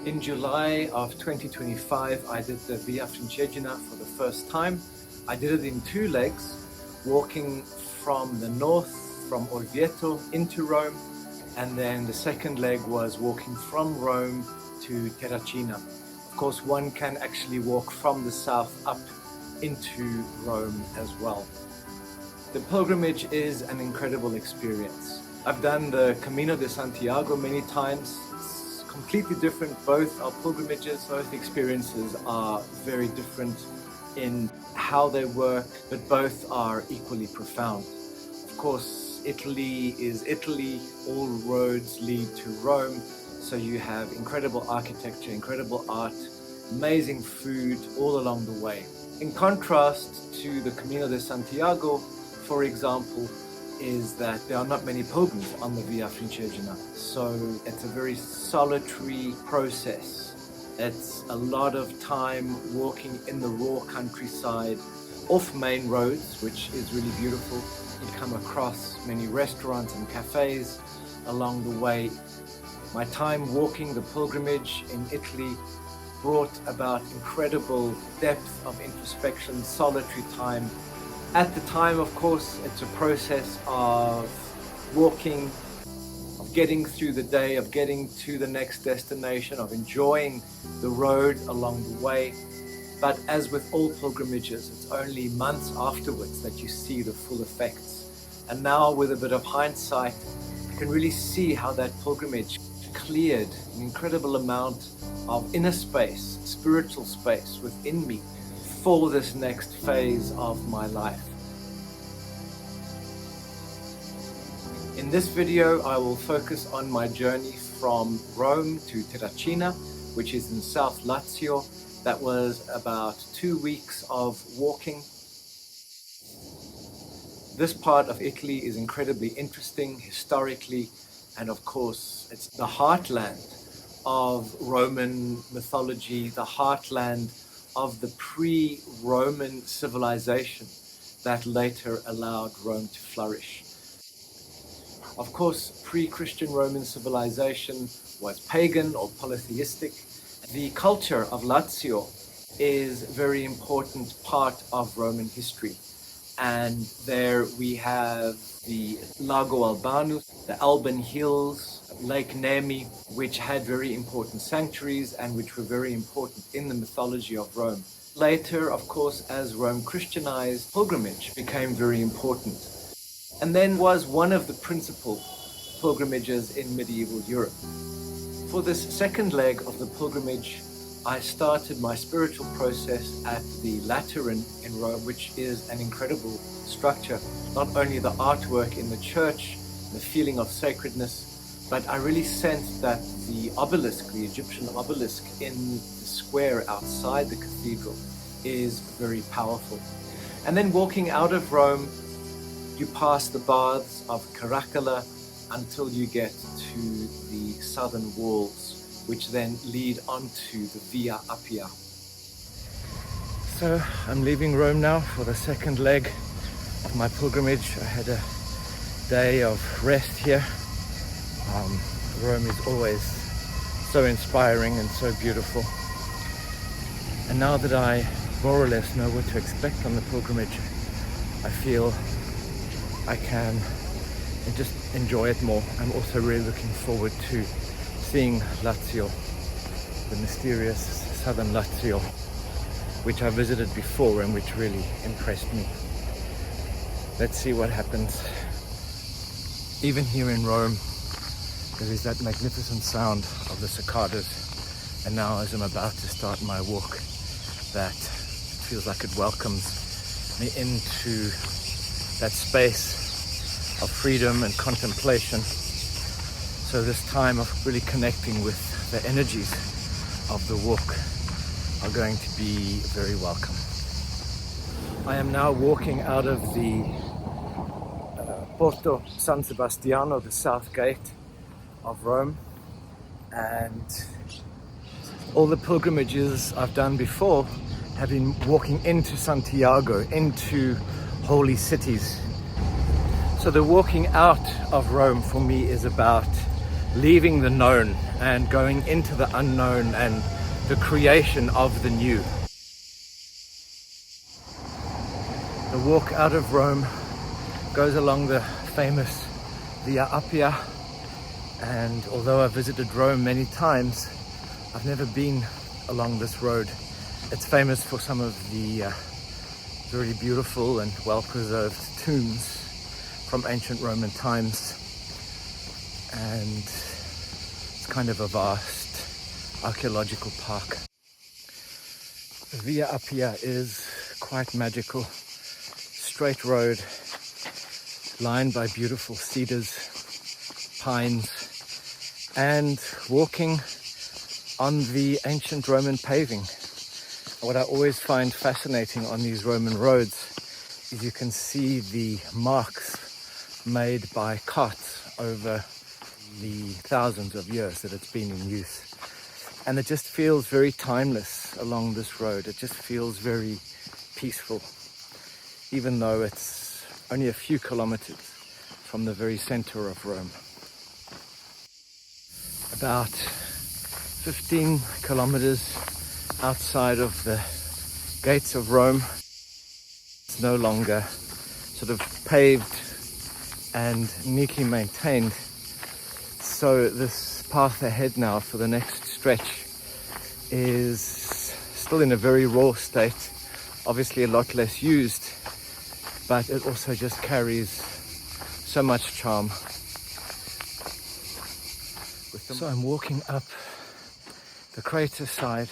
In July of 2025, I did the Via Francigena for the first time. I did it in 2 legs, walking from the north, from Orvieto into Rome, and then the second leg was walking from Rome to Terracina. Of course, one can actually walk from the south up into Rome as well. The pilgrimage is an incredible experience. I've done the Camino de Santiago many times. It's completely different. Both are pilgrimages, both experiences are very different in how they work, but both are equally profound. Of course, Italy is Italy. All roads lead to Rome. So you have incredible architecture, incredible art, amazing food all along the way. In contrast to the Camino de Santiago, for example, is that there are not many pilgrims on the Via Francigena. So it's a very solitary process. It's a lot of time walking in the raw countryside, off main roads, which is really beautiful. You come across many restaurants and cafes along the way. My time walking the pilgrimage in Italy brought about incredible depth of introspection, solitary time. At the time, of course, it's a process of walking, of getting through the day, of getting to the next destination, of enjoying the road along the way. But as with all pilgrimages, it's only months afterwards that you see the full effects. And now, with a bit of hindsight, I can really see how that pilgrimage cleared an incredible amount of inner space, spiritual space within me for this next phase of my life. In this video, I will focus on my journey from Rome to Terracina, which is in South Lazio. That was about 2 weeks of walking. This part of Italy is incredibly interesting historically, and of course, it's the heartland of Roman mythology, the heartland of the pre-Roman civilization that later allowed Rome to flourish. Of course, pre-Christian Roman civilization was pagan or polytheistic. The culture of Lazio is a very important part of Roman history. And there we have the Lago Albano, the Alban Hills, Lake NEMI, which had very important sanctuaries and which were very important in the mythology of Rome. Later, of course, as Rome Christianized, pilgrimage became very important. And then was one of the principal pilgrimages in medieval Europe. For this second leg of the pilgrimage, I started my spiritual process at the Lateran in Rome, which is an incredible structure. Not only the artwork in the church, the feeling of sacredness, but I really sensed that the obelisk, the Egyptian obelisk in the square outside the cathedral is very powerful. And then walking out of Rome, you pass the baths of Caracalla until you get to the southern walls, which then lead onto the Via Appia. So I'm leaving Rome now for the second leg of my pilgrimage. I had a day of rest here. Rome is always so inspiring and so beautiful. And now that I more or less know what to expect on the pilgrimage, I feel I can just enjoy it more. I'm also really looking forward to seeing Lazio, the mysterious southern Lazio, which I visited before and which really impressed me. Let's see what happens. Even here in Rome, there is that magnificent sound of the cicadas. And now as I'm about to start my walk, that feels like it welcomes me into that space of freedom and contemplation. So this time of really connecting with the energies of the walk are going to be very welcome. I am now walking out of the Porto San Sebastiano, the south gate of Rome, and all the pilgrimages I've done before have been walking into Santiago, into holy cities. So the walking out of Rome for me is about leaving the known and going into the unknown and the creation of the new. The walk out of Rome goes along the famous Via Appia, and although I've visited Rome many times, I've never been along this road. It's famous for some of the very beautiful and well-preserved tombs from ancient Roman times, and it's kind of a vast archaeological park. The Via Appia is quite magical. Straight road lined by beautiful cedars, pines, and walking on the ancient Roman paving. What I always find fascinating on these Roman roads is you can see the marks made by carts over the thousands of years that it's been in use. And it just feels very timeless along this road. It just feels very peaceful, even though it's only a few kilometers from the very center of Rome. About 15 kilometers outside of the gates of Rome, it's no longer sort of paved and neatly maintained. So this path ahead now for the next stretch is still in a very raw state, obviously a lot less used, but it also just carries so much charm. So I'm walking up the crater side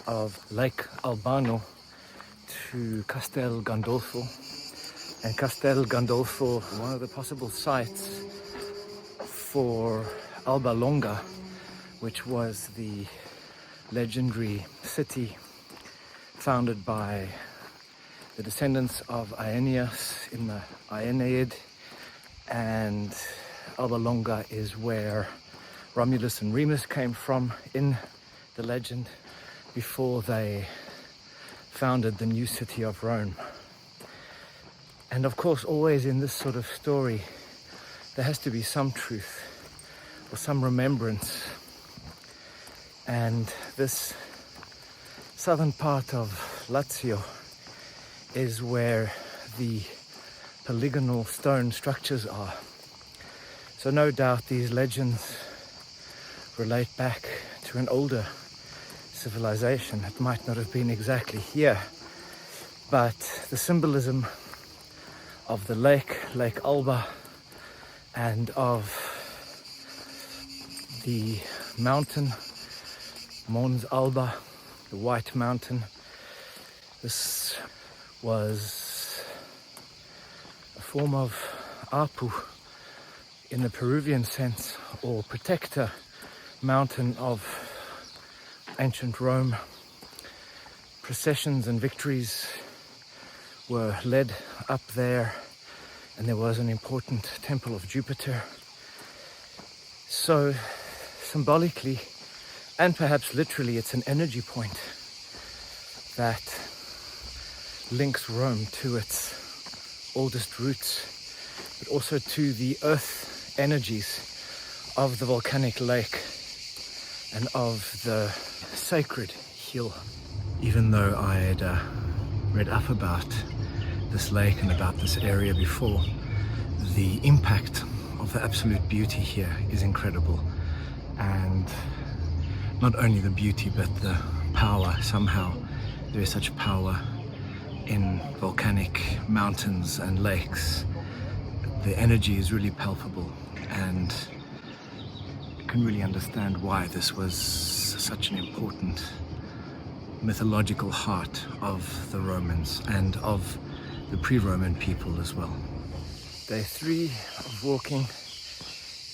of Lake Albano to Castel Gandolfo. And Castel Gandolfo, one of the possible sites for Alba Longa, which was the legendary city founded by the descendants of Aeneas in the Aeneid. And Alba Longa is where Romulus and Remus came from in the legend before they founded the new city of Rome. And of course, always in this sort of story, there has to be some truth or some remembrance. And this southern part of Lazio is where the polygonal stone structures are. So no doubt these legends relate back to an older civilization. It might not have been exactly here, but the symbolism of the lake, Lake Alba, and of the mountain, Mons Alba, the White Mountain. This was a form of Apu in the Peruvian sense, or protector mountain of ancient Rome. Processions and victories were led up there, and there was an important temple of Jupiter. So symbolically and perhaps literally, it's an energy point that links Rome to its oldest roots, but also to the earth energies of the volcanic lake and of the sacred hill. Even though I had read up about this lake and about this area before, the impact of the absolute beauty here is incredible. And not only the beauty, but the power. Somehow there is such power in volcanic mountains and lakes. The energy is really palpable, and you can really understand why this was such an important mythological heart of the Romans and of the pre-Roman people as well. Day 3 of walking,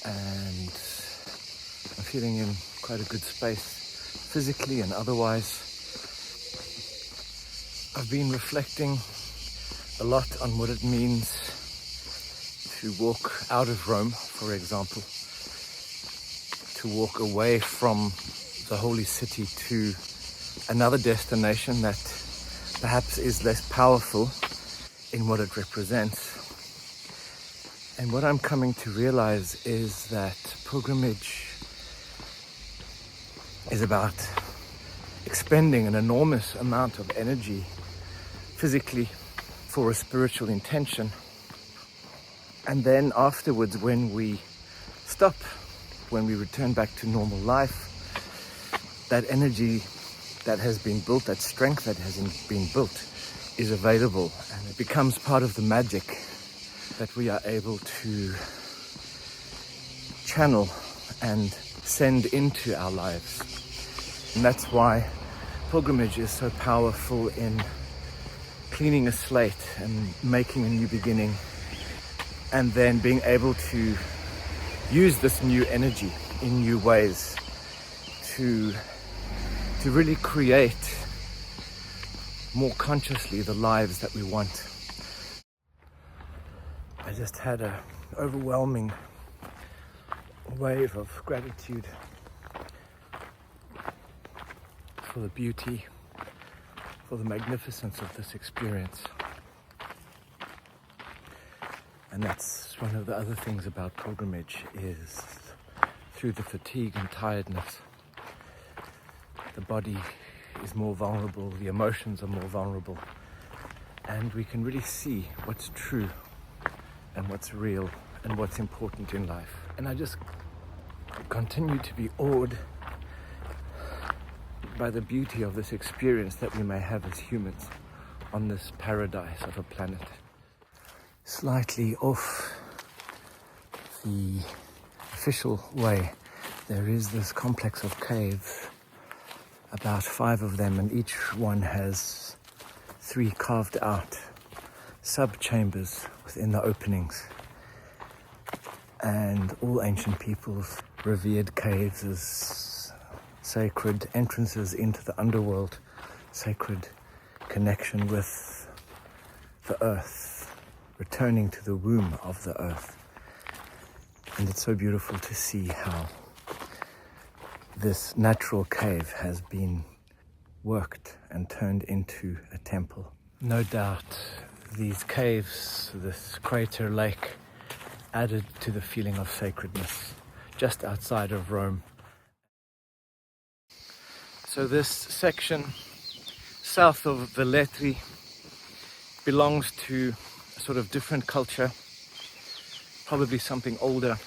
and I'm feeling in quite a good space physically and otherwise. I've been reflecting a lot on what it means to walk out of Rome, for example, to walk away from the holy city to another destination that perhaps is less powerful in what it represents. And what I'm coming to realize is that pilgrimage is about expending an enormous amount of energy physically for a spiritual intention. And then afterwards, when we stop, when we return back to normal life, that energy that has been built, that strength that has been built, is available, and it becomes part of the magic that we are able to channel and send into our lives. And that's why pilgrimage is so powerful in cleaning a slate and making a new beginning, and then being able to use this new energy in new ways to really create more consciously the lives that we want. I just had an overwhelming wave of gratitude for the beauty, for the magnificence of this experience. And that's one of the other things about pilgrimage, is through the fatigue and tiredness, the body is more vulnerable, the emotions are more vulnerable, and we can really see what's true and what's real and what's important in life. And I just continue to be awed by the beauty of this experience that we may have as humans on this paradise of a planet. Slightly off the official way, there is this complex of caves, about 5 of them, and each one has 3 carved out sub-chambers within the openings. And all ancient peoples revered caves as sacred entrances into the underworld, sacred connection with the earth, returning to the womb of the earth. And it's so beautiful to see how this natural cave has been worked and turned into a temple. No doubt these caves, this crater lake, added to the feeling of sacredness just outside of Rome. So this section south of Velletri belongs to a sort of different culture, probably something older,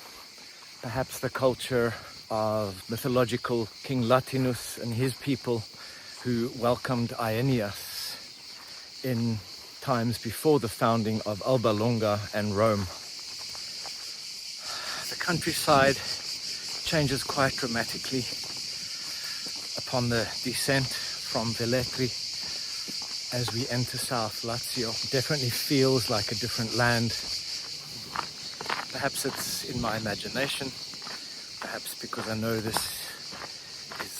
perhaps the culture of mythological King Latinus and his people, who welcomed Aeneas in times before the founding of Alba Longa and Rome. The countryside changes quite dramatically upon the descent from Velletri as we enter South Lazio. It definitely feels like a different land. Perhaps it's in my imagination, perhaps because I know this is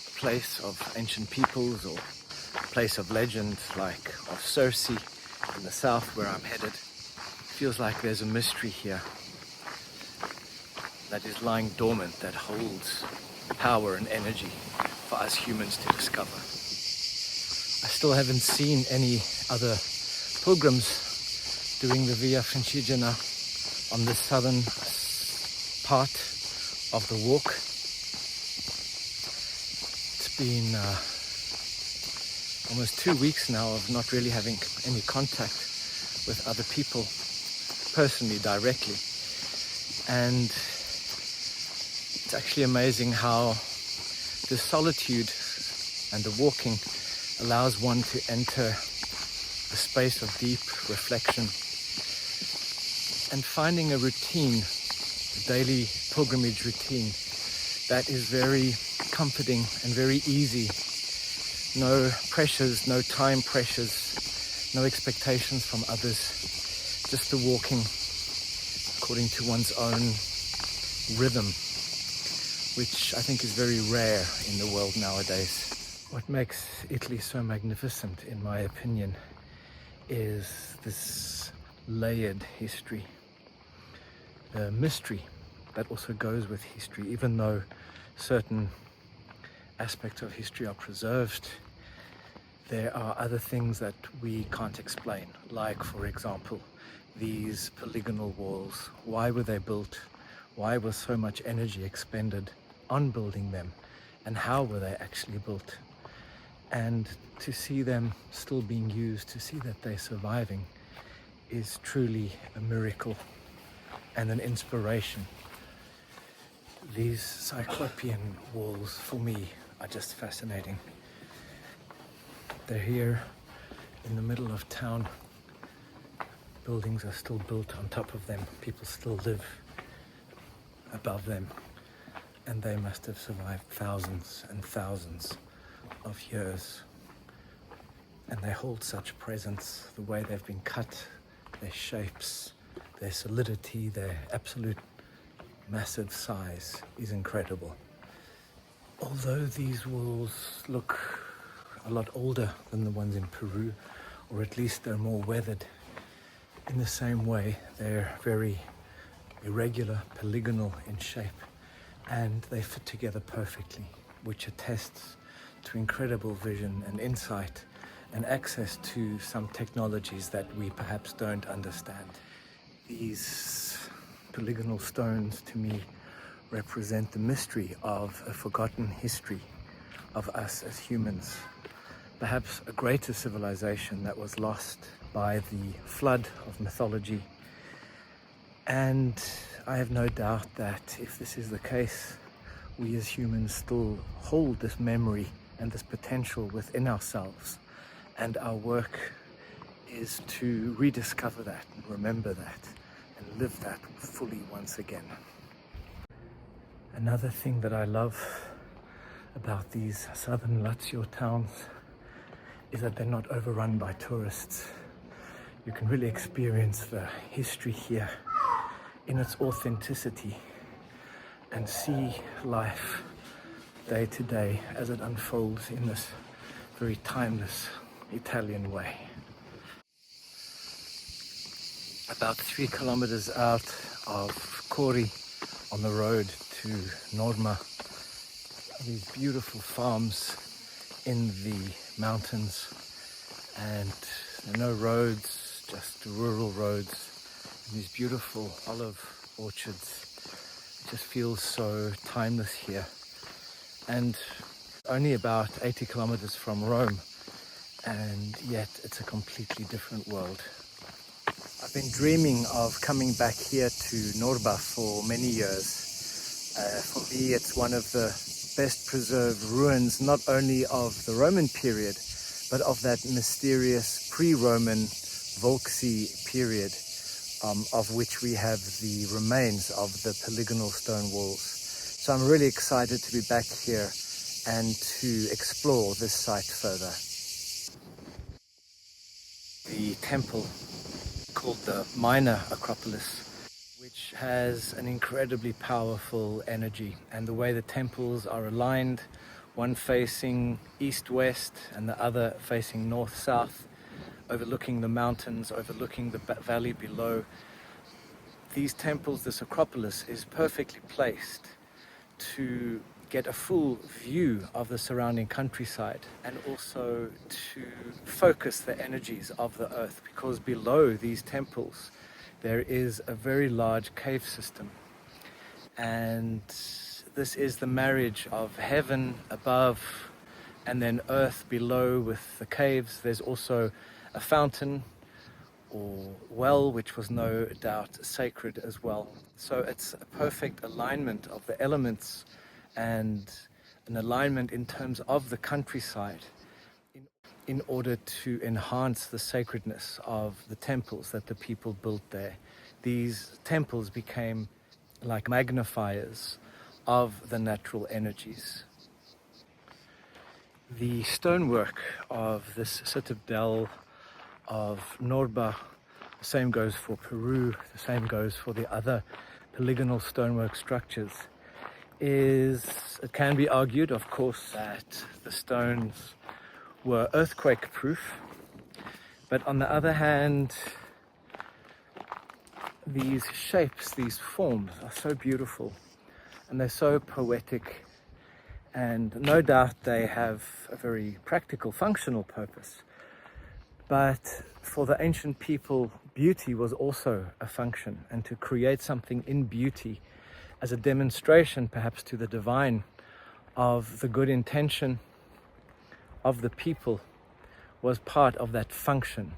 a place of ancient peoples or a place of legend, like of Circe in the south where I'm headed. It feels like there's a mystery here that is lying dormant, that holds power and energy for us humans to discover. I still haven't seen any other pilgrims doing the Via Francigena on the southern part of the walk. It's been almost 2 weeks now of not really having any contact with other people personally, directly. And it's actually amazing how the solitude and the walking allows one to enter a space of deep reflection and finding a routine, a daily pilgrimage routine that is very comforting and very easy. No pressures, no time pressures, no expectations from others, just the walking according to one's own rhythm, which I think is very rare in the world nowadays. What makes Italy so magnificent, in my opinion, is this layered history, the mystery that also goes with history. Even though certain aspects of history are preserved, there are other things that we can't explain, like, for example, these polygonal walls? Why were they built? Why was so much energy expended on building them? And how were they actually built? And to see them still being used, to see that they're surviving, is truly a miracle and an inspiration. These Cyclopean walls, for me, are just fascinating. They're here in the middle of town. Buildings are still built on top of them. People still live above them. And they must have survived thousands and thousands of years. And they hold such presence, the way they've been cut, their shapes, their solidity, their absolute massive size is incredible. Although these walls look a lot older than the ones in Peru, or at least they're more weathered, in the same way they're very irregular, polygonal in shape, and they fit together perfectly, which attests to incredible vision and insight and access to some technologies that we perhaps don't understand. These polygonal stones, to me, represent the mystery of a forgotten history of us as humans. Perhaps a greater civilization that was lost by the flood of mythology. And I have no doubt that if this is the case, we as humans still hold this memory and this potential within ourselves. And our work is to rediscover that and remember that and live that fully once again. Another thing that I love about these southern Lazio towns is that they're not overrun by tourists. You can really experience the history here in its authenticity and see life day to day as it unfolds in this very timeless Italian way. About 3 kilometers out of CORI, on the road to NORMA, these beautiful farms in the mountains, and there are no roads, just rural roads, and these beautiful olive orchards. It just feels so timeless here, and only about 80 kilometers from Rome, and yet it's a completely different world. I've been dreaming of coming back here to Norba for many years. For me, it's one of the best preserved ruins, not only of the Roman period, but of that mysterious pre-Roman Volscii period, of which we have the remains of the polygonal stone walls. So I'm really excited to be back here and to explore this site further. The temple, called the Minor Acropolis, which has an incredibly powerful energy, and the way the temples are aligned, one facing east-west and the other facing north-south, overlooking the mountains, overlooking the valley below. These temples, this Acropolis, is perfectly placed to get a full view of the surrounding countryside and also to focus the energies of the earth, because below these temples there is a very large cave system, and this is the marriage of heaven above and then earth below with the caves. There's also a fountain or well, which was no doubt sacred as well. So it's a perfect alignment of the elements and an alignment in terms of the countryside in order to enhance the sacredness of the temples that the people built there. These temples became like magnifiers of the natural energies. The stonework of this citadel of Norba, the same goes for Peru, the same goes for the other polygonal stonework structures, it can be argued, of course, that the stones were earthquake proof, but on the other hand, these shapes, these forms are so beautiful and they're so poetic, and no doubt they have a very practical, functional purpose. But for the ancient people, beauty was also a function, and to create something in beauty as a demonstration perhaps to the divine of the good intention of the people was part of that function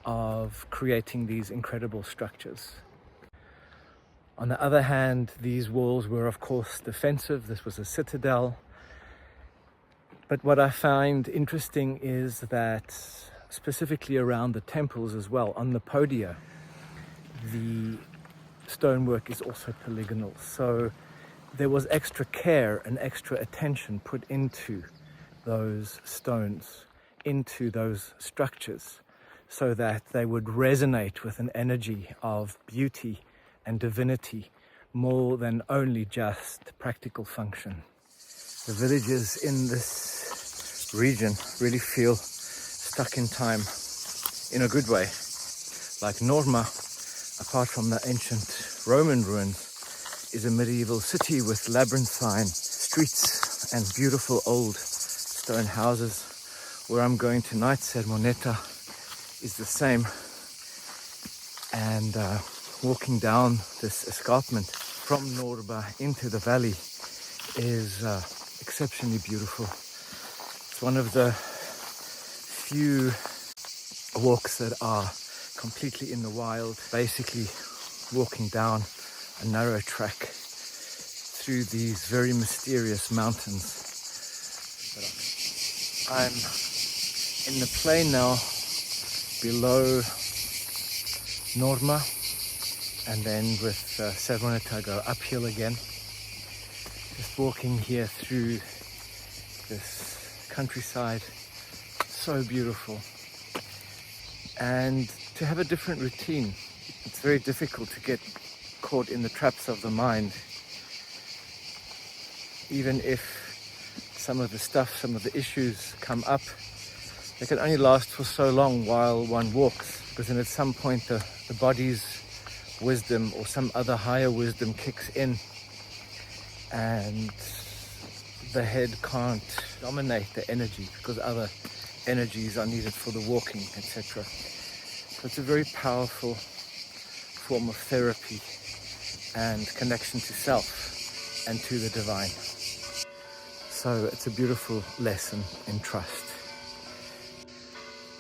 of creating these incredible structures. On the other hand, these walls were of course defensive. This was a citadel. But what I find interesting is that specifically around the temples as well, on the podia, the stonework is also polygonal. So there was extra care and extra attention put into those stones, into those structures, so that they would resonate with an energy of beauty and divinity more than only just practical function. The villages in this region really feel stuck in time in a good way. Like Norma, apart from the ancient Roman ruins, is a medieval city with labyrinthine streets and beautiful old stone houses. Where I'm going tonight, SERMONETA, is the same. And walking down this escarpment from Norma into the valley is exceptionally beautiful. It's one of the few walks that are completely in the wild, basically walking down a narrow track through these very mysterious mountains. I'm in the plain now below Norma, and then with SERMONETA I go uphill again. Just walking here through this countryside, so beautiful. And to have a different routine, it's very difficult to get caught in the traps of the mind. Even if some of the issues come up, they can only last for so long while one walks, because then at some point the body's wisdom or some other higher wisdom kicks in and the head can't dominate the energy because other energies are needed for the walking, etc. So it's a very powerful form of therapy and connection to self and to the divine. So it's a beautiful lesson in trust.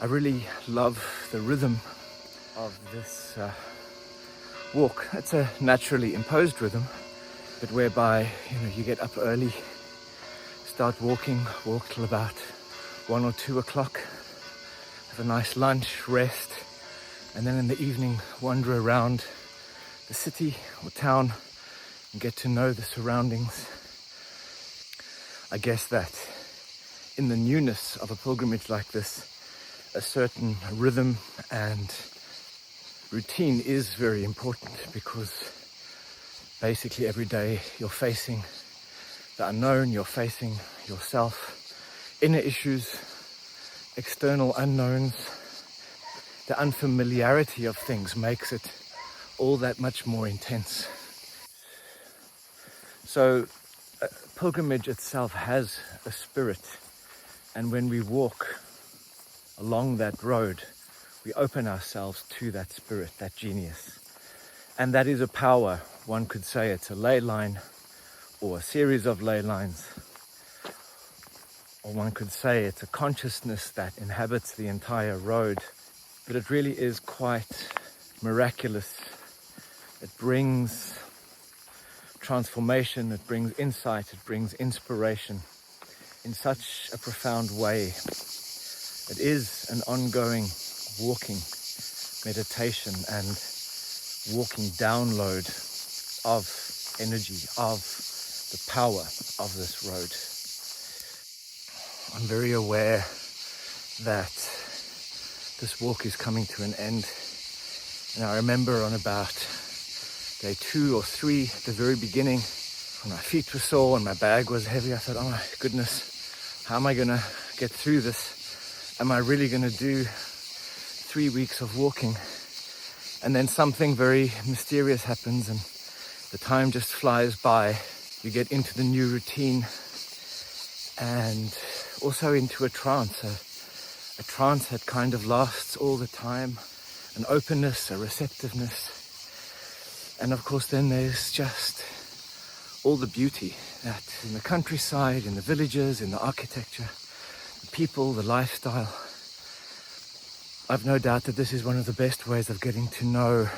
I really love the rhythm of this walk. It's a naturally imposed rhythm, but whereby you get up early, start walking, walk till about 1 or 2 o'clock, have a nice lunch, rest, and then in the evening wander around the city or town and get to know the surroundings. I guess that in the newness of a pilgrimage like this, a certain rhythm and routine is very important, because basically every day you're facing the unknown, you're facing yourself, inner issues, external unknowns. The unfamiliarity of things makes it all that much more intense. So pilgrimage itself has a spirit, and when we walk along that road, we open ourselves to that spirit, that genius. And that is a power. One could say it's a ley line or a series of ley lines, or one could say it's a consciousness that inhabits the entire road. But it really is quite miraculous. It brings transformation, it brings insight, it brings inspiration in such a profound way. It is an ongoing walking meditation and walking download of energy, of the power of this road. I'm very aware that this walk is coming to an end, and I remember on about day 2 or 3 at the very beginning, when my feet were sore and my bag was heavy, I thought, oh my goodness, how am I gonna get through this? Am I really gonna do 3 weeks of walking? And then something very mysterious happens and the time just flies by. You get into the new routine and also into a trance, a trance that kind of lasts all the time, an openness, a receptiveness. And of course then there's just all the beauty that in the countryside, in the villages, in the architecture, the people, the lifestyle. I've no doubt that this is one of the best ways of getting to know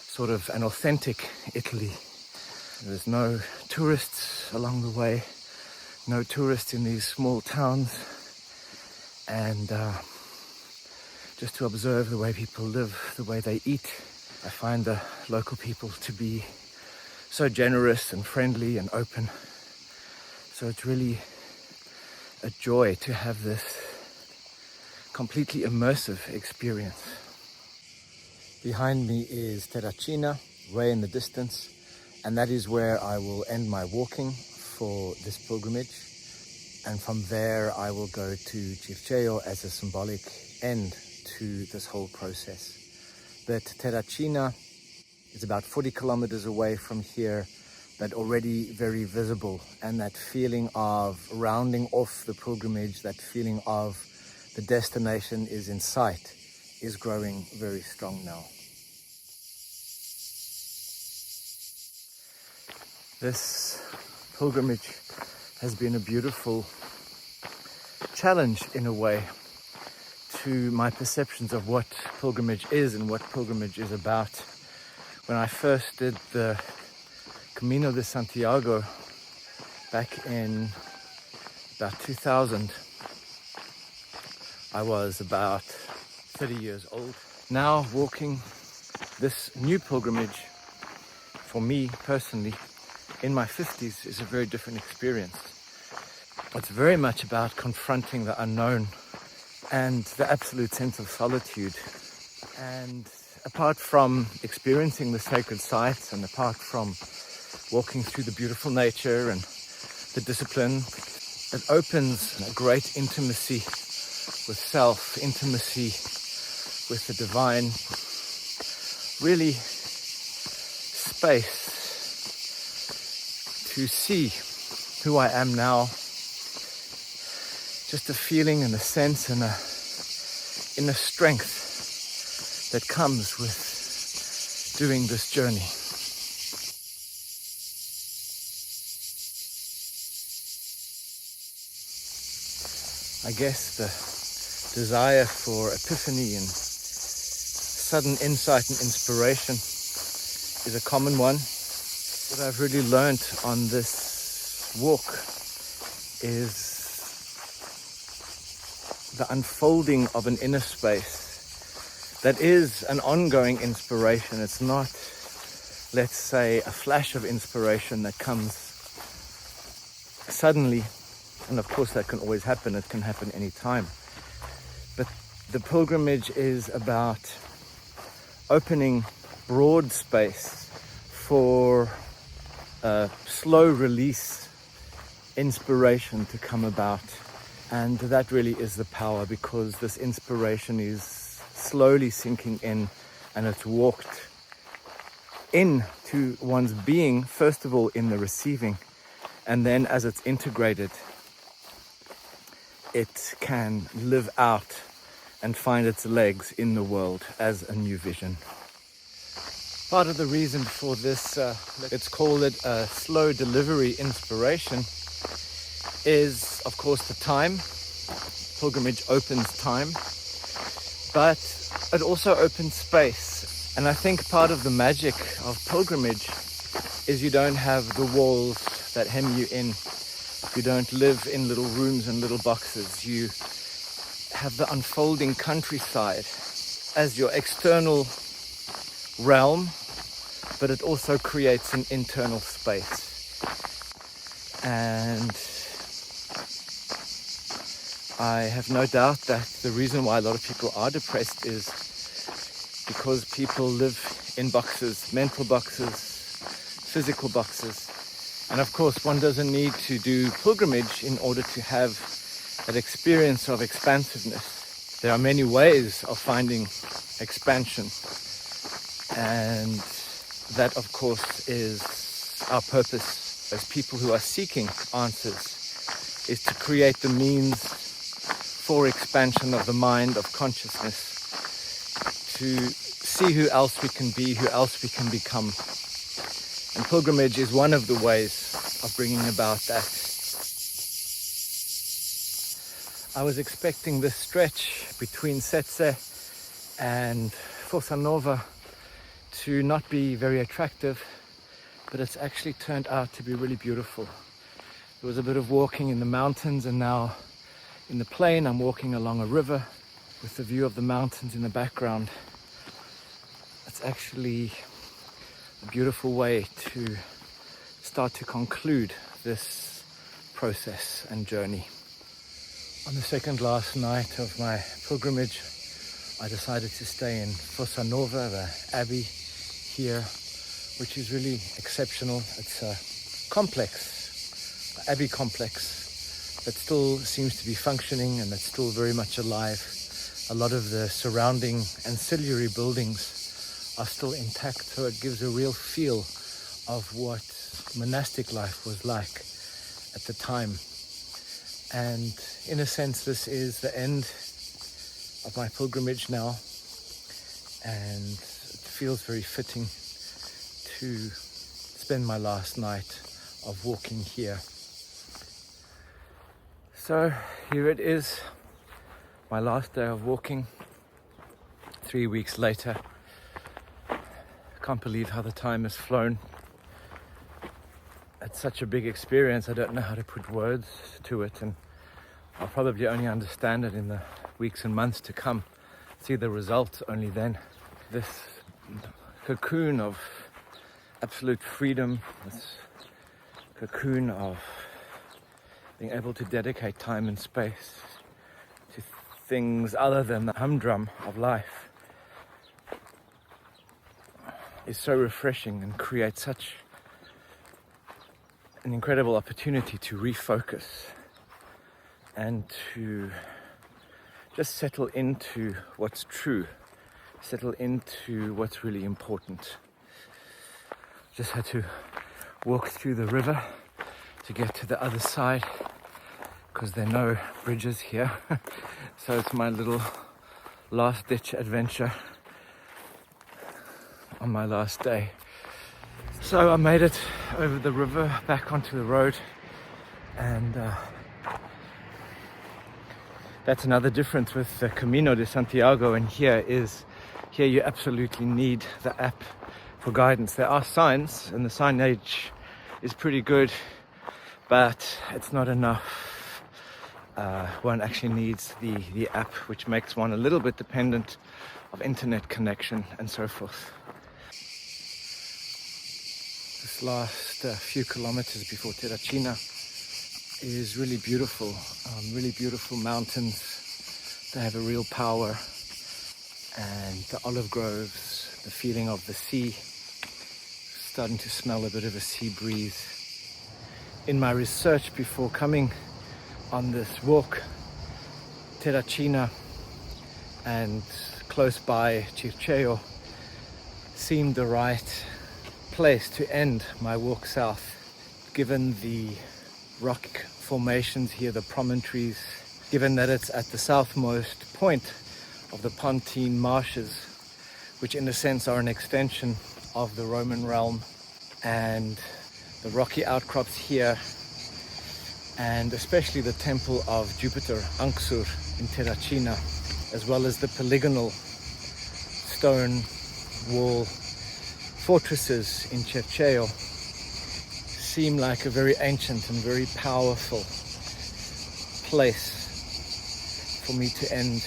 sort of an authentic Italy. There's no tourists along the way, no tourists in these small towns, and just to observe the way people live, the way they eat. I find the local people to be so generous and friendly and open. So it's really a joy to have this completely immersive experience. Behind me is Terracina, way in the distance, and that is where I will end my walking for this pilgrimage. And from there I will go to CIRCEO as a symbolic end to this whole process. But Terracina is about 40 kilometers away from here, but already very visible. And that feeling of rounding off the pilgrimage, that feeling of the destination is in sight, is growing very strong now. This pilgrimage has been a beautiful challenge in a way to my perceptions of what pilgrimage is and what pilgrimage is about. When I first did the Camino de Santiago back in about 2000, I was about 30 years old. Now walking this new pilgrimage, for me personally, in my 50s is a very different experience. It's very much about confronting the unknown and the absolute sense of solitude. And apart from experiencing the sacred sites and apart from walking through the beautiful nature and the discipline, it opens a great intimacy with self, intimacy with the divine, really space to see who I am now. Just a feeling and a sense and a inner strength that comes with doing this journey. I guess the desire for epiphany and sudden insight and inspiration is a common one. What I've really learned on this walk is the unfolding of an inner space that is an ongoing inspiration. It's not, let's say, a flash of inspiration that comes suddenly. And of course that can always happen. It can happen any time. But the pilgrimage is about opening broad space for a slow release inspiration to come about. And that really is the power, because this inspiration is slowly sinking in, and it's walked into one's being, first of all in the receiving, and then as it's integrated, it can live out and find its legs in the world as a new vision. Part of the reason for this, let's call it a slow delivery inspiration, is of course the time. Pilgrimage opens time, but it also opens space. And I think part of the magic of pilgrimage is you don't have the walls that hem you in. You don't live in little rooms and little boxes. You have the unfolding countryside as your external realm, but it also creates an internal space. And I have no doubt that the reason why a lot of people are depressed is because people live in boxes, mental boxes, physical boxes. And of course, one doesn't need to do pilgrimage in order to have that experience of expansiveness. There are many ways of finding expansion. And that, of course, is our purpose as people who are seeking answers, is to create the means for expansion of the mind, of consciousness, to see who else we can be, who else we can become. And pilgrimage is one of the ways of bringing about that. I was expecting this stretch between SEZZE and FOSSANOVA to not be very attractive, but it's actually turned out to be really beautiful. There was a bit of walking in the mountains, and now in the plain I'm walking along a river with the view of the mountains in the background. It's actually a beautiful way to start to conclude this process and journey. On the second last night of my pilgrimage, I decided to stay in FOSSANOVA, the abbey here, which is really exceptional. It's a complex, an abbey complex that still seems to be functioning and that's still very much alive. A lot of the surrounding ancillary buildings are still intact, so it gives a real feel of what monastic life was like at the time. And in a sense, this is the end of my pilgrimage now, and it feels very fitting to spend my last night of walking here. So here it is, my last day of walking, 3 weeks later. Can't believe how the time has flown. It's such a big experience, I don't know how to put words to it, and I'll probably only understand it in the weeks and months to come, see the results only then. This cocoon of absolute freedom, this cocoon of being able to dedicate time and space to things other than the humdrum of life is so refreshing and creates such an incredible opportunity to refocus and to just settle into what's true, settle into what's really important. Just had to walk through the river to get to the other side because there are no bridges here. So it's my little last ditch adventure on my last day. So I made it over the river back onto the road, and that's another difference with the Camino de Santiago and here you absolutely need the app for guidance. There are signs and the signage is pretty good, but it's not enough. One actually needs the app, which makes one a little bit dependent of internet connection and so forth. This last few kilometers before Terracina is really beautiful mountains. They have a real power, and the olive groves, the feeling of the sea, starting to smell a bit of a sea breeze. In my research before coming on this walk, Terracina and close by CIRCEO seemed the right place to end my walk south, given the rock formations here, the promontories, given that it's at the southmost point of the Pontine marshes, which in a sense are an extension of the Roman realm, and the rocky outcrops here, and especially the temple of Jupiter Anxur in Terracina, as well as the polygonal stone wall fortresses in CIRCEO, seem like a very ancient and very powerful place for me to end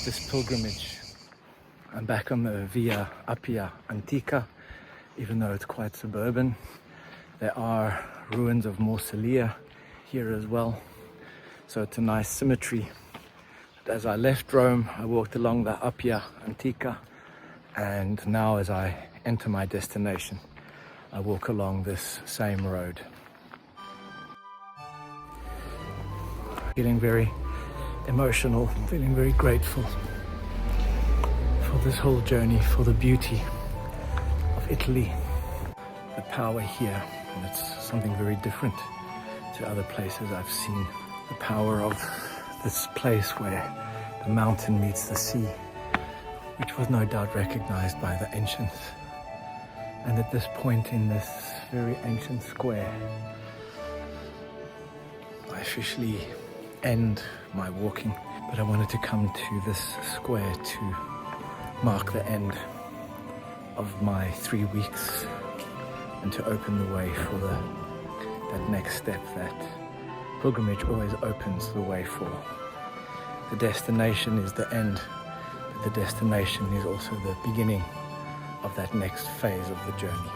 this pilgrimage. I'm back on the Via Appia Antica, even though it's quite suburban. There are ruins of mausolea here as well, so it's a nice symmetry. But as I left Rome, I walked along the Appia Antica, and now as I enter my destination, I walk along this same road. Feeling very emotional, feeling very grateful for this whole journey, for the beauty of Italy, the power here. And it's something very different to other places I've seen. The power of this place where the mountain meets the sea, which was no doubt recognized by the ancients. And at this point in this very ancient square, I officially end my walking. But I wanted to come to this square to mark the end of my 3 weeks and to open the way for that next step that pilgrimage always opens the way for. The destination is the end, but the destination is also the beginning of that next phase of the journey.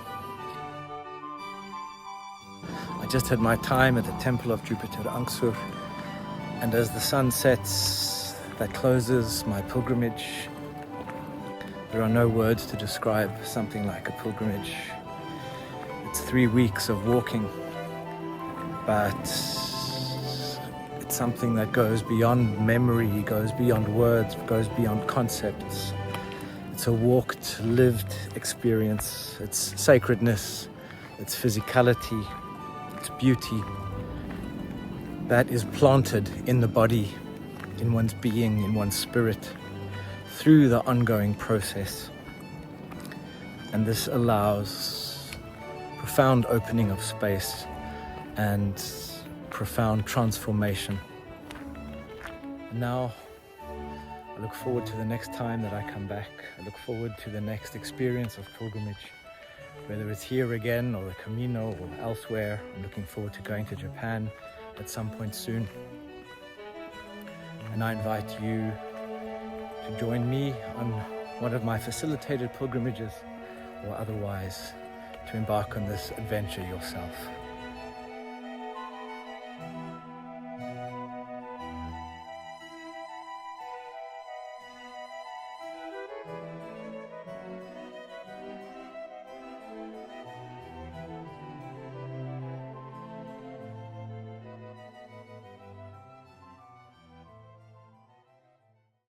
I just had my time at the temple of Jupiter Anxur, and as the sun sets, that closes my pilgrimage. There are no words to describe something like a pilgrimage. It's 3 weeks of walking, but it's something that goes beyond memory, goes beyond words, goes beyond concepts. It's a walked, lived experience. It's sacredness, it's physicality, it's beauty that is planted in the body, in one's being, in one's spirit, through the ongoing process. And this allows profound opening of space and profound transformation. Now, I look forward to the next time that I come back. I look forward to the next experience of pilgrimage, whether it's here again or the Camino or elsewhere. I'm looking forward to going to Japan at some point soon. And I invite you to join me on one of my facilitated pilgrimages or otherwise to embark on this adventure yourself.